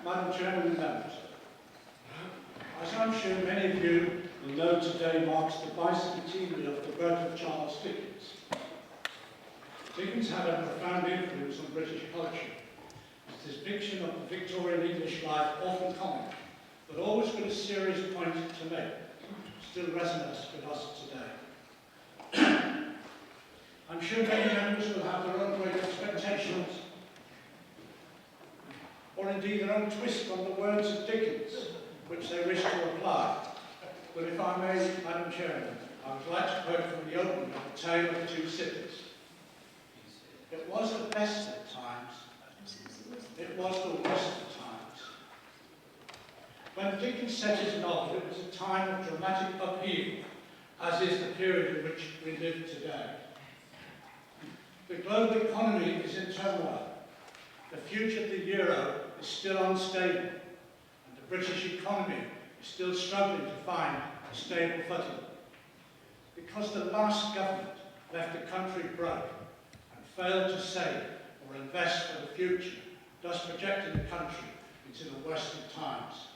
Madam Chairman and members, as I'm sure many of you will know, today marks the bicentenary of the birth of Charles Dickens. Dickens had a profound influence on British culture. His depiction of the Victorian English life, often comic, but always with a serious point to make, still resonates with us today. I'm sure many members will have their own great expectations, or indeed their own twist on the words of Dickens, which they wish to apply. But if I may, Madam Chairman, I would like to quote from the opening of The Tale of Two Cities. It was the best of times, it was the worst of times. When Dickens set his novel, it was a time of dramatic upheaval, as is the period in which we live today. The global economy is in turmoil. The future of the euro is still unstable, and the British economy is still struggling to find a stable footing. Because the last government left the country broke and failed to save or invest for the future, thus projecting the country into the worst of times.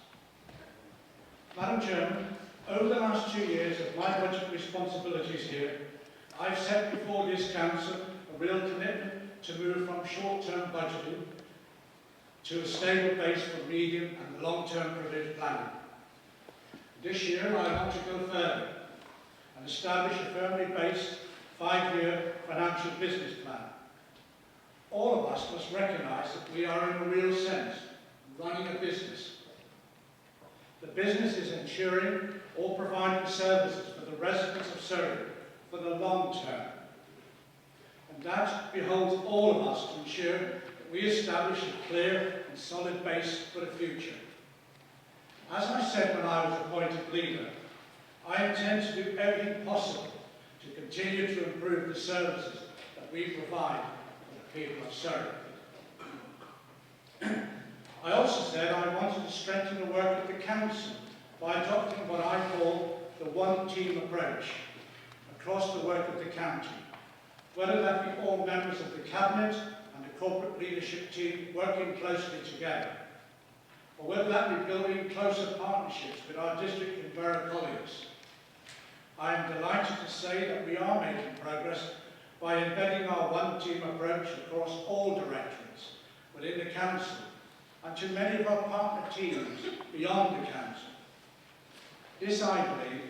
Madam Chairman, over the last 2 years of my budget responsibilities here, I've set before this Council a real commitment to move from short-term budgeting to a stable base for medium and long-term provision planning. This year I want to go further and establish a firmly based 5-year financial business plan. All of us must recognise that we are, in a real sense, running a business. The business is ensuring or providing services for the residents of Surrey for the long term. And that beholds all of us to ensure that we establish a clear and solid base for the future. As I said when I was appointed leader, I intend to do everything possible to continue to improve the services that we provide for the people of Surrey. I also said I wanted to strengthen the work of the Council by adopting what I call the one-team approach across the work of the county, whether that be all members of the Cabinet and the corporate leadership team working closely together, or whether that be building closer partnerships with our district and borough colleagues. I am delighted to say that we are making progress by embedding our one-team approach across all directorates within the Council and to many of our partner teams beyond the Council. This, I believe,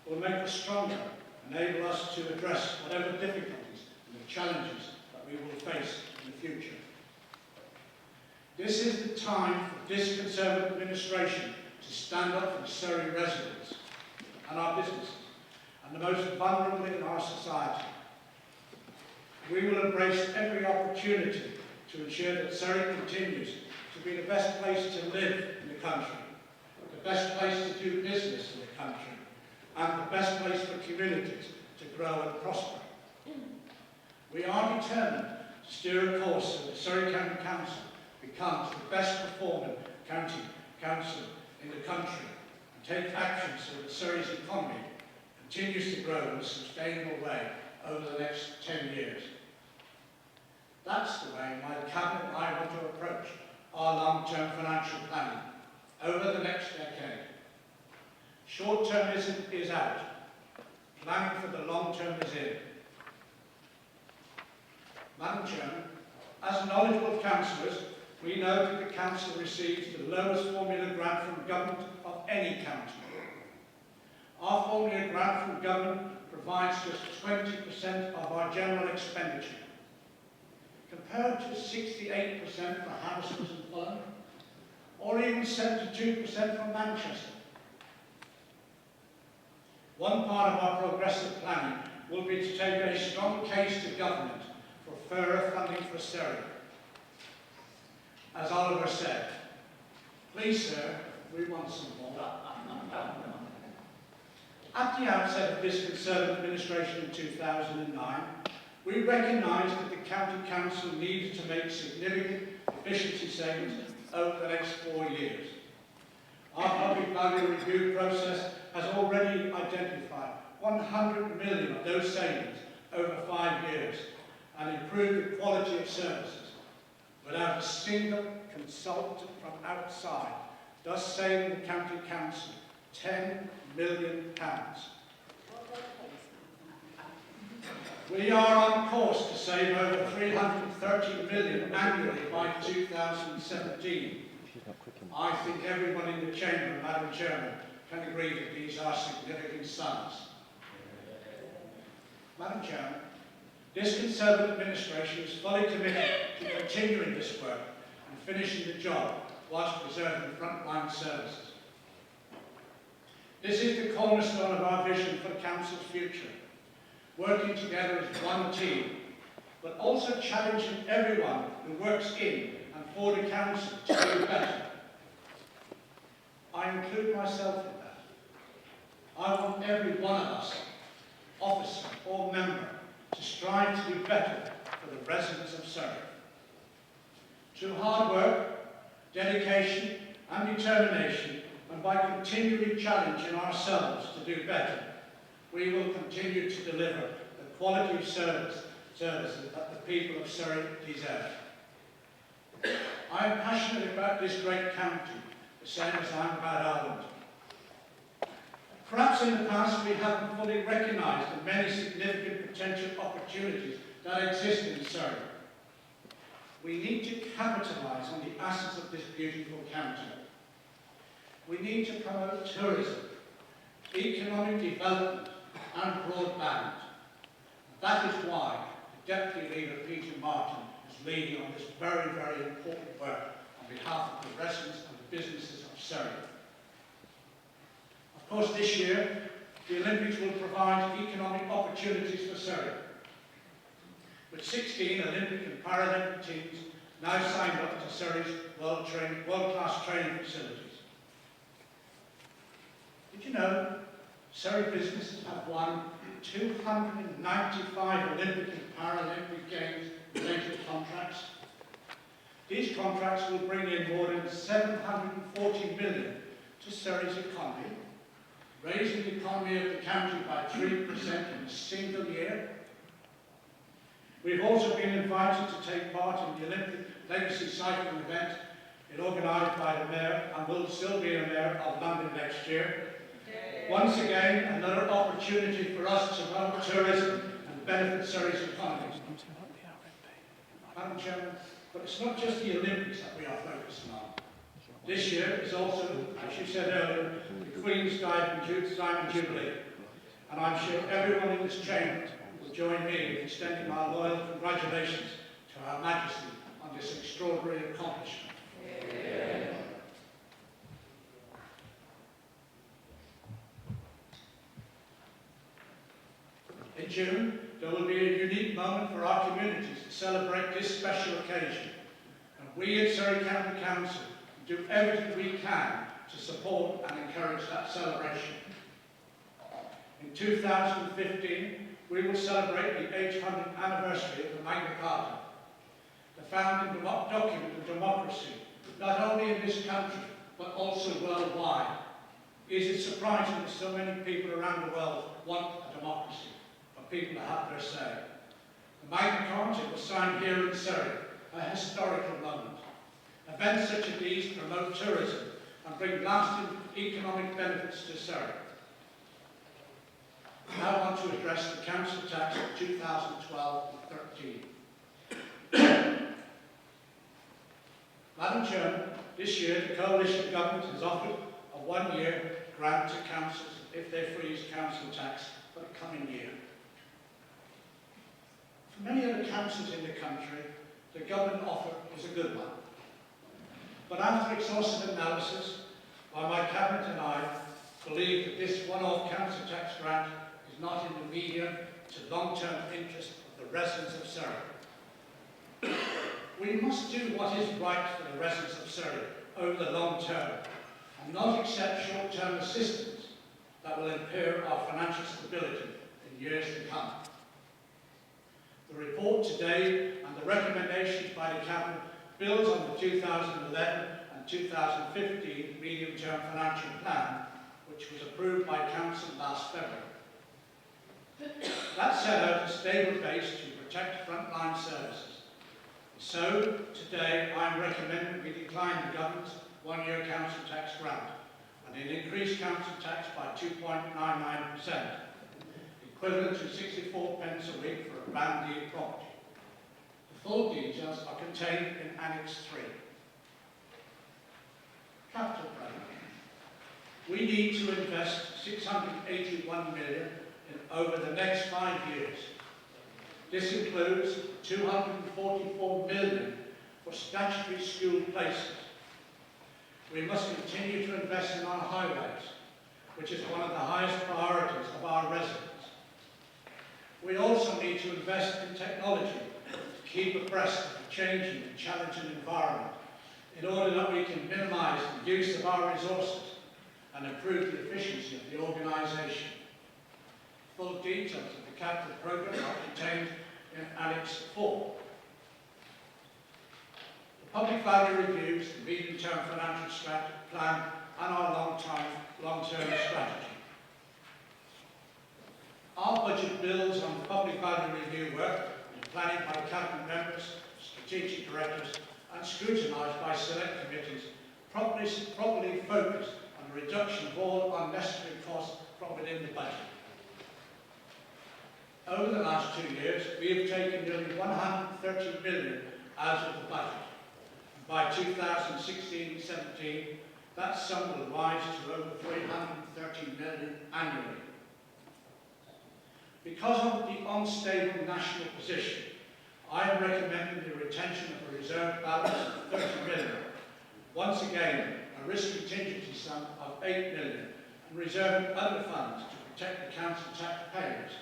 will make us stronger and enable us to address whatever difficulties and the challenges that we will face in the future. This is the time for this Conservative administration to stand up for the Surrey residents and our businesses and the most vulnerable in our society. We will embrace every opportunity to ensure that Surrey continues to be the best place to live in the country, the best place to do business in the country, and the best place for communities to grow and prosper. We are determined to steer a course so that Surrey County Council becomes the best performing county council in the country and take action so that Surrey's economy continues to grow in a sustainable way over the next 10 years. That's the way my Cabinet and I want to approach our long-term financial planning over the next decade. Short-termism is out. Planning for the long-term is in. Madam Chairman, as knowledgeable councillors, we know that the Council receives the lowest formula grant from government of any county. Our formula grant from government provides just 20% of our general expenditure, compared to 68% for Hammersmith and Fulham, or even 72% for Manchester. One part of our progressive planning will be to take a strong case to government for further funding for Surrey. As Oliver said, please sir, we want some more. At the outset of this Conservative administration in 2009, we recognised that the County Council needed to make significant efficiency savings over the next 4 years. Our public value review process has already identified 100 million of those savings over 5 years and improved the quality of services. without a single consultant from outside, thus saving the County Council £10 million. We are on course to save over £330 million annually by 2017. I think everyone in the Chamber, Madam Chairman, can agree that these are significant sums. Madam Chairman, this Conservative administration is fully committed to continuing this work and finishing the job whilst preserving frontline services. This is the cornerstone of our vision for the Council's future, working together as one team, but also challenging everyone who works in and for the Council to do better. I include myself in that. I want every one of us, officer or member, to strive to do better for the residents of Surrey. Through hard work, dedication and determination, and by continually challenging ourselves to do better, we will continue to deliver the quality of services that the people of Surrey deserve. I am passionate about this great county, the same as I am about Ireland. Perhaps in the past we haven't fully recognised the many significant potential opportunities that exist in Surrey. We need to capitalise on the assets of this beautiful county. We need to promote tourism, economic development and broadband. That is why the Deputy Leader, Peter Martin, is leading on this very, very important work on behalf of the residents and the businesses of Surrey. Of course, this year, the Olympics will provide economic opportunities for Surrey, with 16 Olympic and Paralympic teams now signed up to Surrey's world-class training facilities. Did you know Surrey businesses have won 295 Olympic and Paralympic Games related contracts? These contracts will bring in more than 740 million to Surrey's economy, raising the economy of the county by 3% in a single year. We've also been invited to take part in the Olympic Legacy Cycling event organised by the Mayor, and will still be a Mayor of London next year. Once again, another opportunity for us to promote tourism and benefit Surrey's economy. Madam Chairman, but it's not just the Olympics that we are focusing on. This year is also, as you said earlier, the Queen's Diamond Jubilee, and I'm sure everyone in this chamber will join me in extending our loyal congratulations to Her Majesty on this extraordinary accomplishment. Yeah. In June, there will be a unique moment for our communities to celebrate this special occasion, and we at Surrey County Council do everything we can to support and encourage that celebration. In 2015, we will celebrate the 800th anniversary of the Magna Carta, the founding document of democracy, not only in this country, but also worldwide. Is it surprising that so many people around the world want a democracy, for people to have their say? The Magna Carta was signed here in Surrey, a historical moment. Events such as these promote tourism and bring lasting economic benefits to Surrey. I now want to address the Council tax of 2012 and 13. Madam Chairman, this year the Coalition Government has offered a one-year grant to councils if they freeze council tax for the coming year. For many other councils in the country, the government offer is a good one. But after exhaustive analysis by my Cabinet and I, believe that this one-off council tax grant is not in the medium to long-term interest of the residents of Surrey. We must do what is right for the residents of Surrey over the long term, and not accept short-term assistance that will impair our financial stability in years to come. The report today and the recommendations by the Cabinet builds on the 2011 and 2015 medium-term financial plan, which was approved by Council last February. That set out a stable base to protect frontline services, So, today I am recommending we decline the government's one-year council tax grant and an increased council tax by 2.99%, equivalent to 64 pence a week for a brand new property. The full details are contained in Annex 3. Capital plan. We need to invest 681 million over the next 5 years. This includes 244 million for statutory school places. We must continue to invest in our highways, which is one of the highest priorities of our residents. We also need to invest in technology to keep abreast of the changing and challenging environment in order that we can minimise the use of our resources and improve the efficiency of the organisation. Full details of the capital programme are contained in Annex 4. The public value reviews, the medium-term financial plan and our long-term strategy. Our budget builds on the public value review work and planning by cabinet members, strategic directors and scrutinised by select committees, properly focused on the reduction of all unnecessary costs from within the budget. Over the last 2 years, we have taken nearly 130 million out of the budget. By 2016-17, that sum will rise to over 330 million annually. Because of the unstable national position, I am recommending the retention of a reserve balance of 30 million. Once again, a risk contingency sum of 8 million and reserving other funds to protect the council taxpayers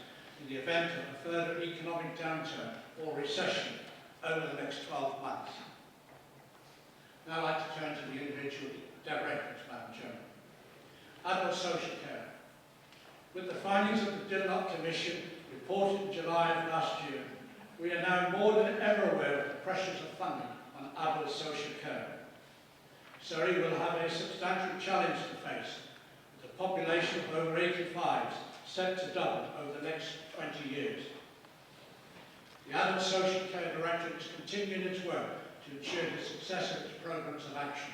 in the event of a further economic downturn or recession over the next 12 months. Now I'd like to turn to the individual directives, Madam Chairman. Adult social care. With the findings of the Dillon Commission reported in July of last year, we are now more than ever aware of the pressures of funding on adult social care. Surrey will have a substantial challenge to face, with a population of over 85s set to double over the next 20 years. The Adult Social Care Directorate is continuing its work to ensure the success of its programmes of action.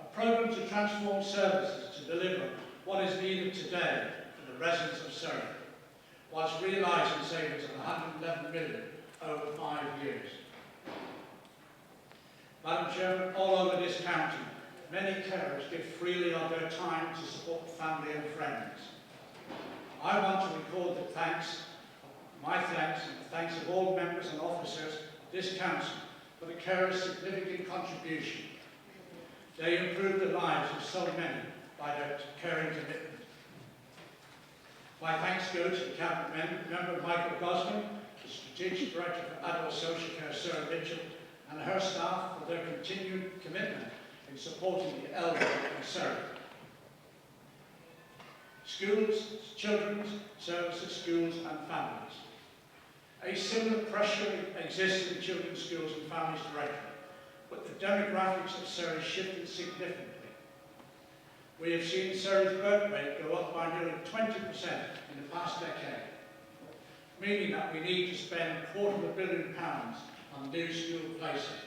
A programme to transform services to deliver what is needed today for the residents of Surrey, whilst realising savings of 111 million over 5 years. Madam Chairman, all over this county, many carers give freely of their time to support family and friends. I want to record my thanks and the thanks of all members and officers of this council for the carers' significant contribution. They improve the lives of so many by their caring commitment. My thanks go to the Cabinet member Michael Gosling, the Strategic Director for Adult Social Care Sarah Mitchell, and her staff for their continued commitment in supporting the elderly in Surrey. Schools, children's services, schools and families. A similar pressure exists in the Children's Schools and Families Directorate, but the demographics of Surrey shifted significantly. We have seen Surrey's birth rate go up by nearly 20% in the past decade, meaning that we need to spend £250 million on new school places.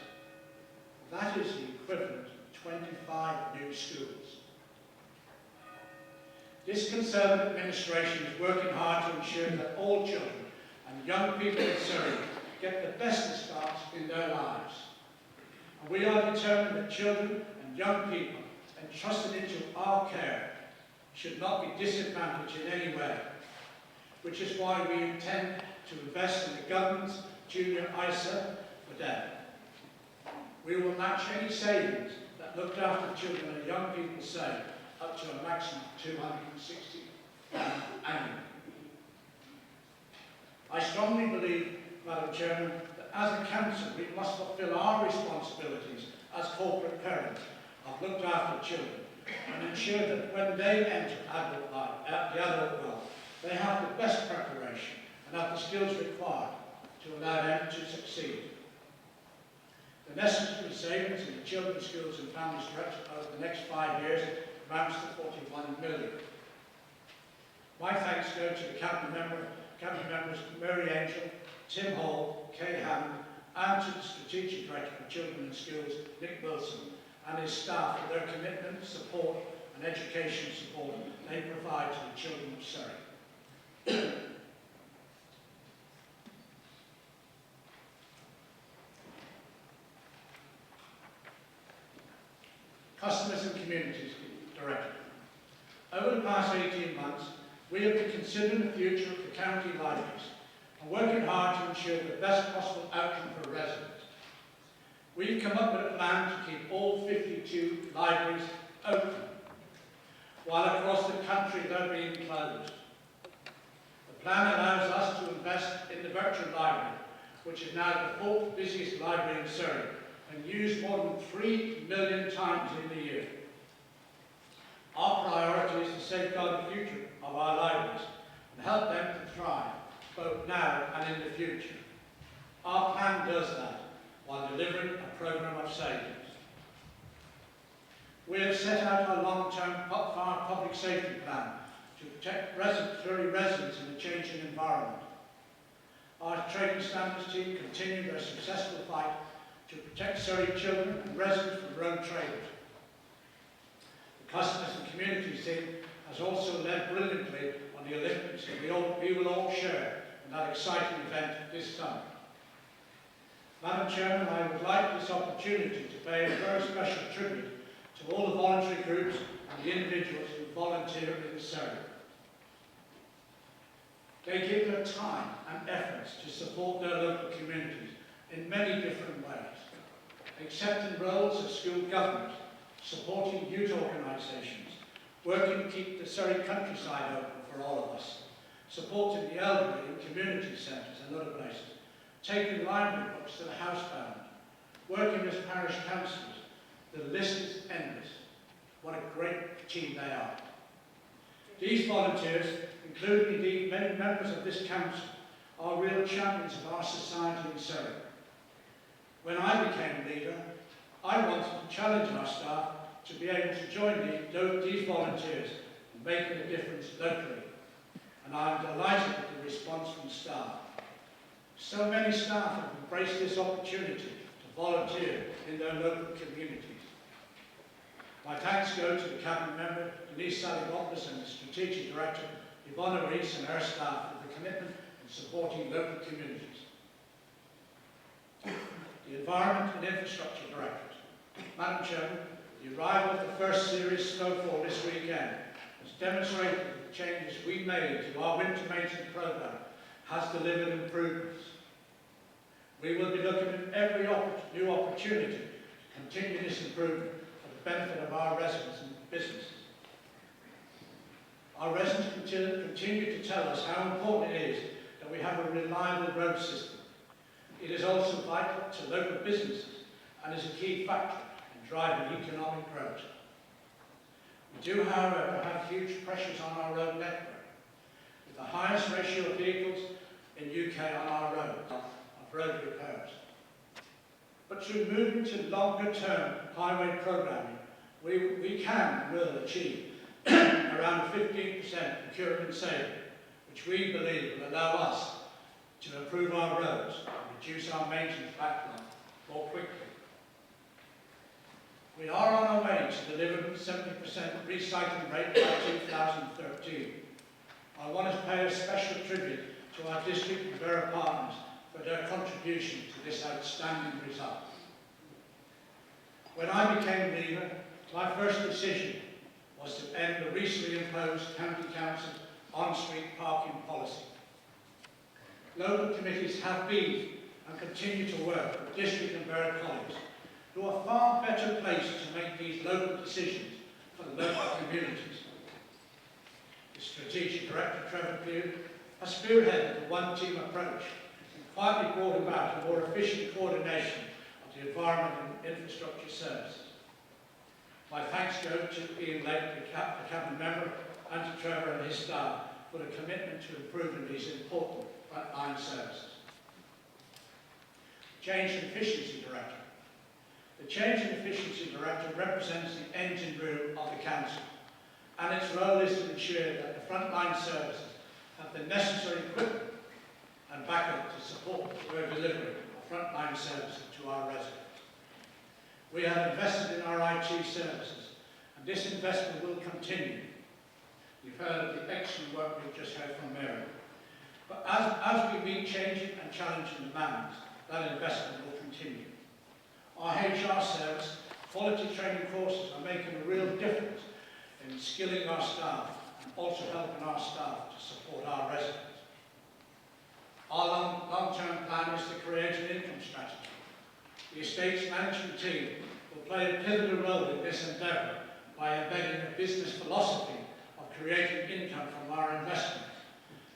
That is the equivalent of 25 new schools. This Conservative administration is working hard to ensure that all children and young people in Surrey get the best starts in their lives. And we are determined that children and young people entrusted into our care should not be disadvantaged in any way, which is why we intend to invest in the government's junior ISA for them. We will match any savings that looked after children and young people save up to a maximum of £260 annually. I strongly believe, Madam Chairman, that as a council we must fulfil our responsibilities as corporate parents of looked after children and ensure that when they enter the adult world, they have the best preparation and have the skills required to allow them to succeed. The necessary savings in the Children's Schools and Families Directorate over the next 5 years amounts to 41 million. My thanks go to the Cabinet members Mary Angel, Tim Hall, Kay Hammond, and to the Strategic Director for Children and Schools, Nick Wilson, and his staff for their commitment, support and education support they provide to the children of Surrey. Customers and Communities Director. Over the past 18 months, we have been considering the future of the county libraries and working hard to ensure the best possible outcome for residents. We've come up with a plan to keep all 52 libraries open, while across the country they're being closed. The plan allows us to invest in the virtual library, which is now the 4th busiest library in Surrey, and used more than 3 million times in the year. Our priority is to safeguard the future of our libraries and help them to thrive, both now and in the future. Our plan does that while delivering a programme of savings. We have set out a long-term public safety plan to protect Surrey residents in a changing environment. Our training standards team continue their successful fight to protect Surrey children and residents from rogue traders. The Customers and Communities team has also led brilliantly on the Olympics, and we will all share in that exciting event this summer. Madam Chairman, I would like this opportunity to pay a very special tribute to all the voluntary groups and the individuals who volunteer in Surrey. They give their time and efforts to support their local communities in many different ways, accepting roles as school governors, supporting youth organisations, working to keep the Surrey countryside open for all of us, supporting the elderly in community centres and other places, taking library books to the housebound, working as parish councillors. The list is endless. What a great team they are. These volunteers, including indeed many members of this council, are real champions of our society in Surrey. When I became leader, I wanted to challenge our staff to be able to join these volunteers in making a difference locally. And I am delighted with the response from staff. So many staff have embraced this opportunity to volunteer in their local communities. My thanks go to the Cabinet Member, Denise Sally-Roberts, and the Strategic Director, Yvonne Rees, and her staff for the commitment in supporting local communities. The Environment and Infrastructure Directorate. Madam Chairman, the arrival of the first serious snowfall this weekend has demonstrated that the changes we made to our winter maintenance programme has delivered improvements. We will be looking at every new opportunity to continue this improvement for the benefit of our residents and businesses. Our residents continue to tell us how important it is that we have a reliable road system. It is also vital to local businesses and is a key factor in driving economic growth. We do, however, have huge pressures on our road network, with the highest ratio of vehicles in UK on our roads of road repairs. But through moving to longer-term highway programming, we can and will achieve around 15% procurement saving, which we believe will allow us to improve our roads and reduce our maintenance backlog more quickly. We are on our way to delivering 70% recycling rate by 2013. I want to pay a special tribute to our district and borough partners for their contribution to this outstanding result. When I became leader, my first decision was to end the recently imposed County Council on-street parking policy. Local committees have been and continue to work with district and borough colleagues who are far better placed to make these local decisions for the local communities. The Strategic Director, Trevor Pugh, has spearheaded the one-team approach and quietly brought about a more efficient coordination of the environment and infrastructure services. My thanks go to Ian Lake, the Cabinet Member, and to Trevor and his staff for the commitment to improving these important frontline services. Change and Efficiency Director. The Change and Efficiency Director represents the engine room of the Council, and its role is to ensure that the frontline services have the necessary equipment and backup to support the delivery of frontline services to our residents. We have invested in our IT services, and this investment will continue. You've heard of the excellent work we've just heard from Mary. But as we meet changing and challenging demands, that investment will continue. Our HR service, quality training courses are making a real difference in skilling our staff and also helping our staff to support our residents. Our long-term plan is to create an income strategy. The estate's management team will play a pivotal role in this endeavour by embedding a business philosophy of creating income from our investments,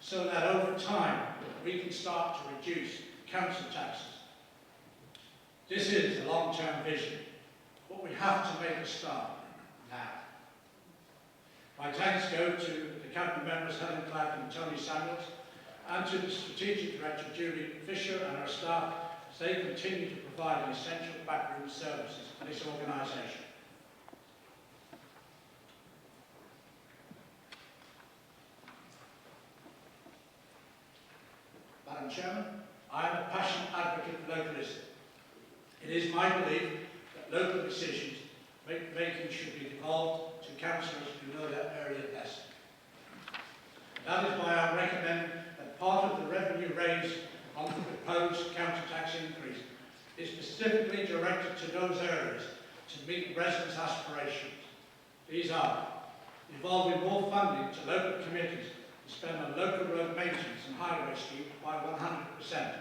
so that over time we can start to reduce council taxes. This is a long-term vision, but we have to make a start now. My thanks go to the cabinet members Helen Clark and Tony Samuels, and to the strategic director Julie Fisher and her staff as they continue to provide the essential backroom services for this organisation. Madam Chairman, I am a passionate advocate for localism. It is my belief that local decisions making should be devolved to councillors who know that area best. That is why I recommend that part of the revenue raised on the proposed council tax increase is specifically directed to those areas to meet residents' aspirations. These are involving more funding to local committees to spend on local road maintenance and highway scheme by 100%,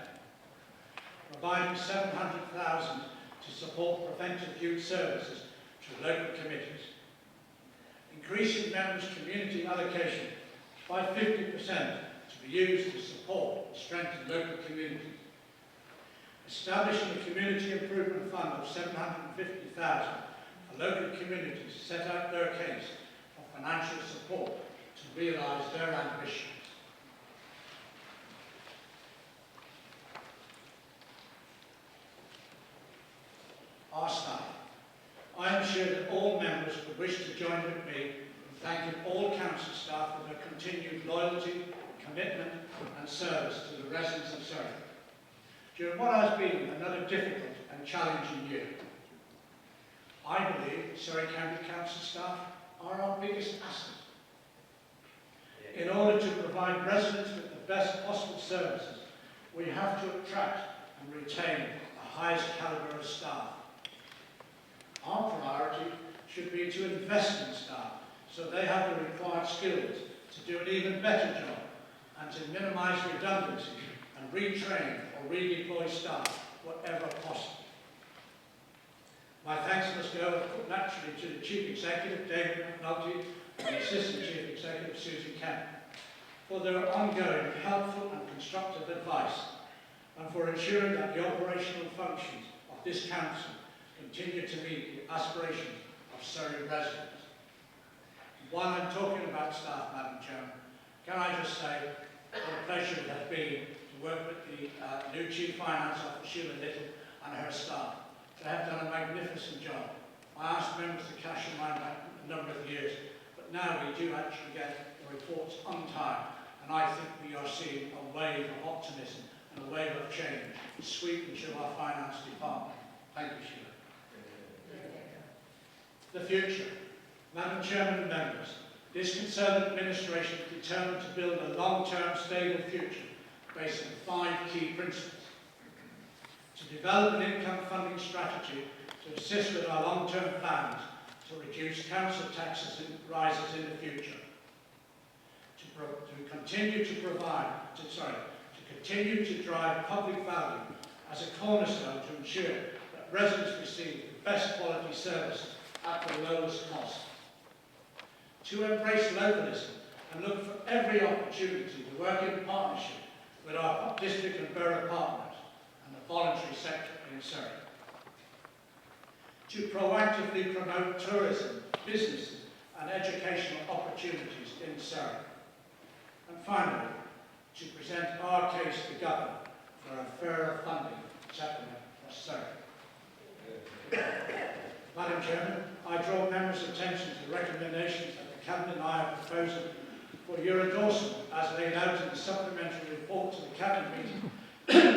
providing 700,000 to support preventive youth services to local committees, increasing members' community allocation by 50% to be used to support and strengthen local communities, establishing a community improvement fund of 750,000 for local communities to set out their case for financial support to realise their ambitions. Our staff. I am sure that all members would wish to join with me in thanking all council staff for their continued loyalty, commitment and service to the residents of Surrey during what has been another difficult and challenging year. I believe Surrey County Council staff are our biggest asset. In order to provide residents with the best possible services, we have to attract and retain the highest calibre of staff. Our priority should be to invest in staff so they have the required skills to do an even better job and to minimise redundancy and retrain or redeploy staff wherever possible. My thanks must go naturally to the Chief Executive, David McNulty, and the Assistant Chief Executive, Susan Kemp, for their ongoing helpful and constructive advice and for ensuring that the operational functions of this Council continue to meet the aspirations of Surrey residents. While I'm talking about staff, Madam Chairman, can I just say what a pleasure it has been to work with the new Chief Finance Officer, Sheila Little, and her staff. They have done a magnificent job. I asked members to cash in mind a number of years, but now we do actually get the reports on time, and I think we are seeing a wave of optimism and a wave of change sweeping through our finance department. Thank you, Sheila. The future. Madam Chairman and members, this Conservative administration is determined to build a long-term, stable future based on 5 key principles. To develop an income funding strategy to assist with our long-term plans to reduce council taxes and rises in the future. To continue to drive public value as a cornerstone to ensure that residents receive the best quality services at the lowest cost. To embrace localism and look for every opportunity to work in partnership with our district and borough partners and the voluntary sector in Surrey. To proactively promote tourism, businesses and educational opportunities in Surrey. And finally, to present our case to government for a fairer funding settlement for Surrey. Madam Chairman, I draw members' attention to the recommendations that the Cabinet and I are proposing for your endorsement as laid out in the supplementary report to the Cabinet meeting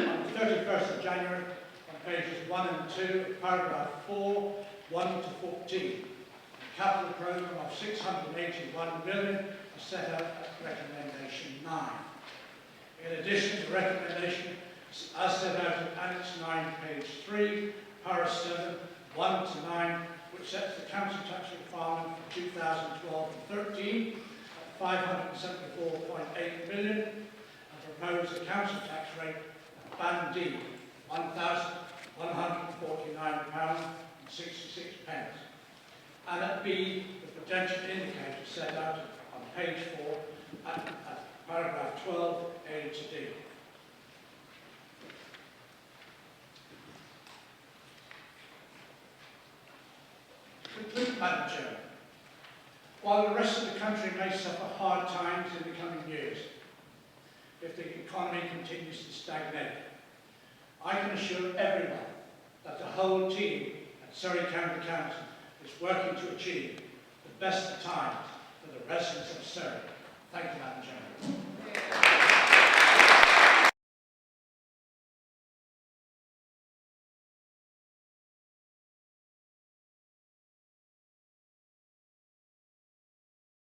on the 31st of January from pages 1 and 2, paragraph 4, 1 to 14. A capital programme of 681 million is set out at recommendation 9. In addition, the recommendation as set out in Annex 9, page 3, para 7, 1 to 9, which sets the council tax requirement for 2012 and 13 at 574.8 million, and propose a council tax rate of Band D, £1,149.66, and at B, the potential indicator set out on page 4 at paragraph 12, A to D. Conclude, Madam Chair. While the rest of the country may suffer hard times in the coming years, if the economy continues to stagnate, I can assure everyone that the whole team at Surrey County Council is working to achieve the best of times for the residents of Surrey. Thank you, Madam Chair.